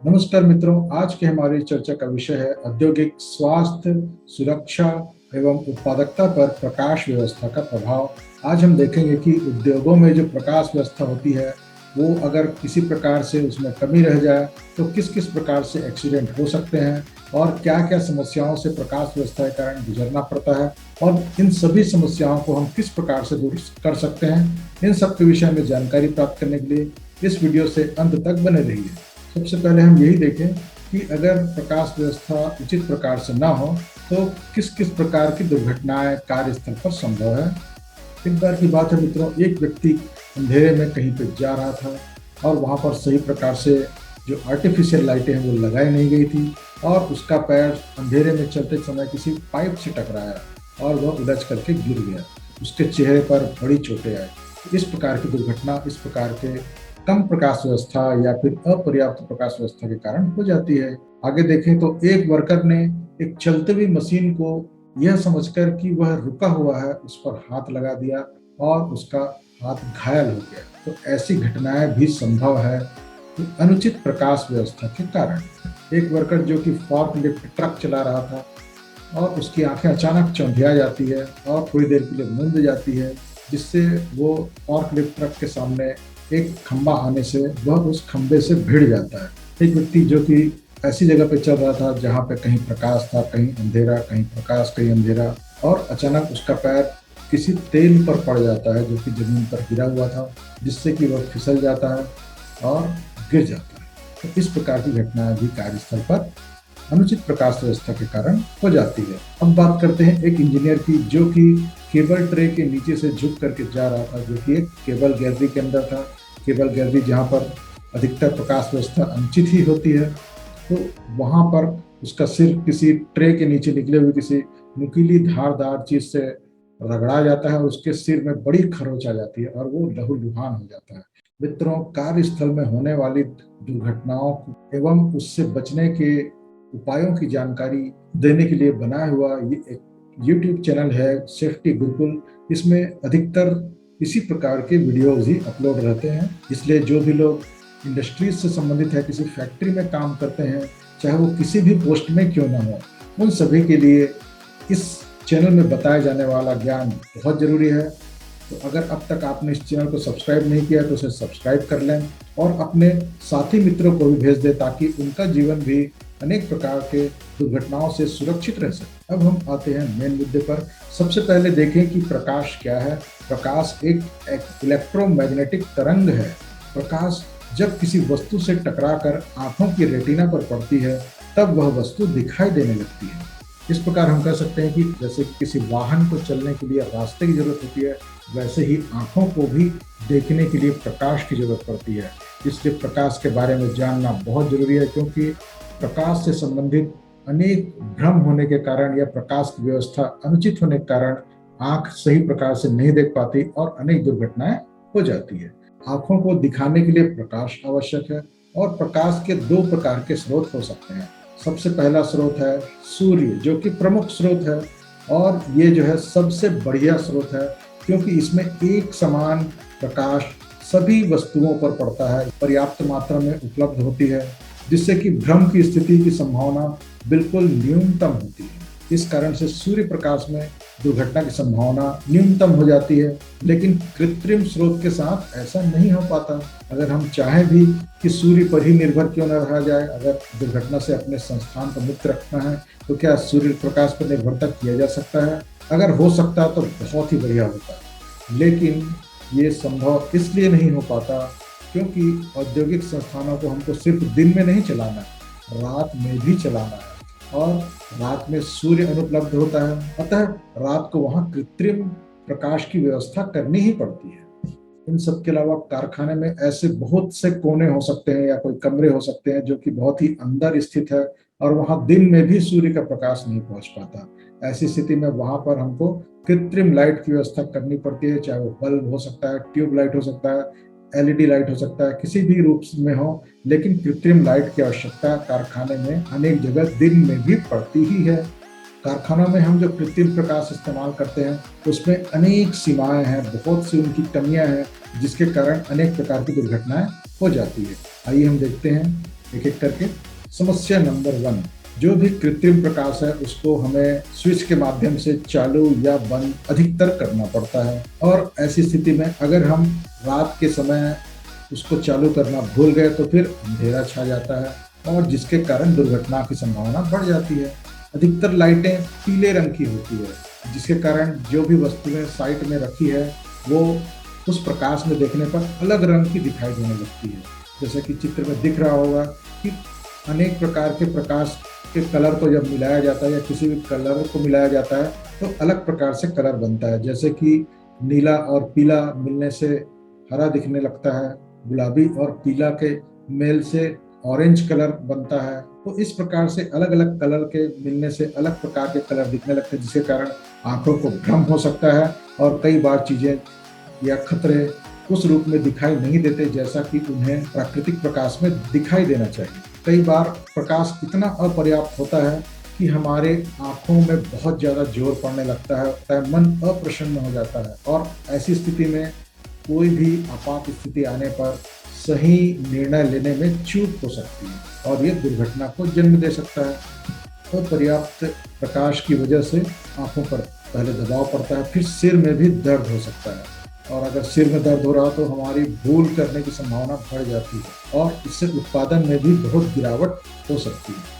नमस्कार मित्रों, आज की हमारी चर्चा का विषय है औद्योगिक स्वास्थ्य, सुरक्षा एवं उत्पादकता पर प्रकाश व्यवस्था का प्रभाव। आज हम देखेंगे कि उद्योगों में जो प्रकाश व्यवस्था होती है, वो अगर किसी प्रकार से उसमें कमी रह जाए तो किस किस प्रकार से एक्सीडेंट हो सकते हैं और क्या क्या समस्याओं से प्रकाश व्यवस्था के कारण गुजरना पड़ता है और इन सभी समस्याओं को हम किस प्रकार से दूर कर सकते हैं। इन सब के विषय में जानकारी प्राप्त करने के लिए इस वीडियो से अंत तक बने रहिए। सबसे पहले हम यही देखें कि अगर प्रकाश व्यवस्था उचित प्रकार से ना हो तो किस किस प्रकार की दुर्घटनाएं कार्यस्थल पर संभव है। एक बार की बात है मित्रों, एक व्यक्ति अंधेरे में कहीं पे जा रहा था और वहां पर सही प्रकार से जो आर्टिफिशियल लाइटें हैं वो लगाई नहीं गई थी और उसका पैर अंधेरे में चलते समय किसी पाइप से टकराया और वह उलझ करके गिर गया। उसके चेहरे पर बड़ी चोटें आई। इस प्रकार की दुर्घटना इस प्रकार के कम प्रकाश व्यवस्था या फिर अपर्याप्त प्रकाश व्यवस्था के कारण हो जाती है। आगे देखें तो एक वर्कर ने एक चलती हुई मशीन को यह समझकर कि वह रुका हुआ है उस पर हाथ लगा दिया और उसका हाथ घायल हो गया। तो ऐसी घटनाएं भी संभव है कि अनुचित प्रकाश व्यवस्था के कारण। एक वर्कर जो कि फॉर्क लिफ्ट ट्रक चला रहा था और उसकी आंखें अचानक चौंधिया जाती है और थोड़ी देर के लिए मूंद जाती है, जिससे वो फॉर्क लिफ्ट ट्रक के सामने एक खंबा आने से वह उस खंबे से भिड़ जाता है। एक व्यक्ति जो कि ऐसी जगह पे चल रहा था जहाँ पे कहीं प्रकाश था, कहीं अंधेरा, कहीं प्रकाश, कहीं अंधेरा, और अचानक उसका पैर किसी तेल पर पड़ जाता है जो कि जमीन पर गिरा हुआ था, जिससे कि वह फिसल जाता है और गिर जाता है। तो इस प्रकार की घटनाएं भी कार्यस्थल पर अनुचित प्रकाश व्यवस्था के कारण हो जाती है। अब बात करते हैं एक इंजीनियर की, जो कि केबल ट्रे के नीचे से झुक करके जा रहा था, जो कि एक केबल गैलरी के अंदर था। केबल गैलरी जहाँ पर अधिकतर प्रकाश व्यवस्था अनुचित ही होती है, तो वहाँ पर उसका सिर किसी ट्रे के नीचे निकले हुए किसी नुकीली धारदार चीज से रगड़ा जाता है और उसके सिर में बड़ी खरोच आ जाती है और वो लहूलुहान हो जाता है। मित्रों, कार्यस्थल में होने वाली दुर्घटनाओं एवं उससे बचने के उपायों की जानकारी देने के लिए बनाया हुआ ये एक YouTube चैनल है, सेफ्टी गुरुकुल। इसमें अधिकतर इसी प्रकार के वीडियोज ही अपलोड रहते हैं, इसलिए जो भी लोग इंडस्ट्रीज से संबंधित है, किसी फैक्ट्री में काम करते हैं, चाहे वो किसी भी पोस्ट में क्यों ना हो, उन सभी के लिए इस चैनल में बताया जाने वाला ज्ञान बहुत जरूरी है। तो अगर अब तक आपने इस चैनल को सब्सक्राइब नहीं किया तो उसे सब्सक्राइब कर लें और अपने साथी मित्रों को भी भेज दें, ताकि उनका जीवन भी अनेक प्रकार के दुर्घटनाओं से सुरक्षित रह सके। अब हम आते हैं मेन मुद्दे पर। सबसे पहले देखें कि प्रकाश क्या है। प्रकाश एक इलेक्ट्रोमैग्नेटिक तरंग है। प्रकाश जब किसी वस्तु से टकराकर आंखों की रेटिना पर पड़ती है तब वह वस्तु दिखाई देने लगती है। इस प्रकार हम कह सकते हैं कि जैसे किसी वाहन को चलने के लिए रास्ते की जरूरत होती है, वैसे ही आंखों को भी देखने के लिए प्रकाश की जरूरत पड़ती है। इसलिए प्रकाश के बारे में जानना बहुत जरूरी है, क्योंकि प्रकाश से संबंधित अनेक भ्रम होने के कारण या प्रकाश की व्यवस्था अनुचित होने के कारण आंख सही प्रकार से नहीं देख पाती और अनेक दुर्घटनाएं हो जाती है। आंखों को दिखाने के लिए प्रकाश आवश्यक है और प्रकाश के दो प्रकार के स्रोत हो सकते हैं। सबसे पहला स्रोत है सूर्य, जो कि प्रमुख स्रोत है और ये जो है सबसे बढ़िया स्रोत है, क्योंकि इसमें एक समान प्रकाश सभी वस्तुओं पर पड़ता है, पर्याप्त मात्रा में उपलब्ध होती है, जिससे कि भ्रम की स्थिति की संभावना बिल्कुल न्यूनतम होती है। इस कारण से सूर्य प्रकाश में दुर्घटना की संभावना न्यूनतम हो जाती है, लेकिन कृत्रिम स्रोत के साथ ऐसा नहीं हो पाता। अगर हम चाहें भी कि सूर्य पर ही निर्भर क्यों न रहा जाए, अगर दुर्घटना से अपने संस्थान को मुक्त रखना है तो क्या सूर्य प्रकाश पर निर्भरता किया जा सकता है? अगर हो सकता तो बहुत ही बढ़िया होता, लेकिन ये संभव इसलिए नहीं हो पाता क्योंकि औद्योगिक संस्थानों को हमको सिर्फ दिन में नहीं चलाना है, रात में भी चलाना है और रात में सूर्य अनुपलब्ध होता है, अतः रात को वहां कृत्रिम प्रकाश की व्यवस्था करनी ही पड़ती है। इन सब के अलावा कारखाने में ऐसे बहुत से कोने हो सकते हैं या कोई कमरे हो सकते हैं जो कि बहुत ही अंदर स्थित है और वहां दिन में भी सूर्य का प्रकाश नहीं पहुंच पाता। ऐसी स्थिति में वहां पर हमको कृत्रिम लाइट की व्यवस्था करनी पड़ती है, चाहे वो बल्ब हो सकता है, ट्यूब लाइट हो सकता है, LED लाइट हो सकता है, किसी भी रूप में हो, लेकिन कृत्रिम लाइट की आवश्यकता कारखाने में अनेक जगह दिन में भी पड़ती ही है। कारखानों में हम जो कृत्रिम प्रकाश इस्तेमाल करते हैं उसमें अनेक सीमाएं हैं, बहुत सी उनकी कमियां हैं, जिसके कारण अनेक प्रकार की दुर्घटनाएं हो जाती है। आइए हम देखते हैं एक एक करके। समस्या नंबर 1, जो भी कृत्रिम प्रकाश है उसको हमें स्विच के माध्यम से चालू या बंद अधिकतर करना पड़ता है, और ऐसी स्थिति में अगर हम रात के समय उसको चालू करना भूल गए तो फिर अंधेरा छा जाता है और जिसके कारण दुर्घटना की संभावना बढ़ जाती है। अधिकतर लाइटें पीले रंग की होती है, जिसके कारण जो भी वस्तुएं साइट में रखी है वो उस प्रकाश में देखने पर अलग रंग की दिखाई देने लगती है। जैसे कि चित्र में दिख रहा होगा कि अनेक प्रकार के प्रकाश के कलर को जब मिलाया जाता है या किसी भी कलर को मिलाया जाता है तो अलग प्रकार से कलर बनता है। जैसे कि नीला और पीला मिलने से हरा दिखने लगता है, गुलाबी और पीला के मेल से ऑरेंज कलर बनता है। तो इस प्रकार से अलग अलग कलर के मिलने से अलग प्रकार के कलर दिखने लगते हैं, जिसके कारण आंखों को भ्रम हो सकता है और कई बार चीजें या खतरे उस रूप में दिखाई नहीं देते जैसा कि उन्हें प्राकृतिक प्रकाश में दिखाई देना चाहिए। कई बार प्रकाश इतना अपर्याप्त होता है कि हमारे आंखों में बहुत ज़्यादा जोर पड़ने लगता है, मन अप्रसन्न हो जाता है, और ऐसी स्थिति में कोई भी आपात स्थिति आने पर सही निर्णय लेने में चूक हो सकती है और ये दुर्घटना को जन्म दे सकता है। अपर्याप्त प्रकाश की वजह से आंखों पर पहले दबाव पड़ता है, फिर सिर में भी दर्द हो सकता है, और अगर सिर में दर्द हो रहा तो हमारी भूल करने की संभावना बढ़ जाती है और इससे उत्पादन में भी बहुत गिरावट हो सकती है।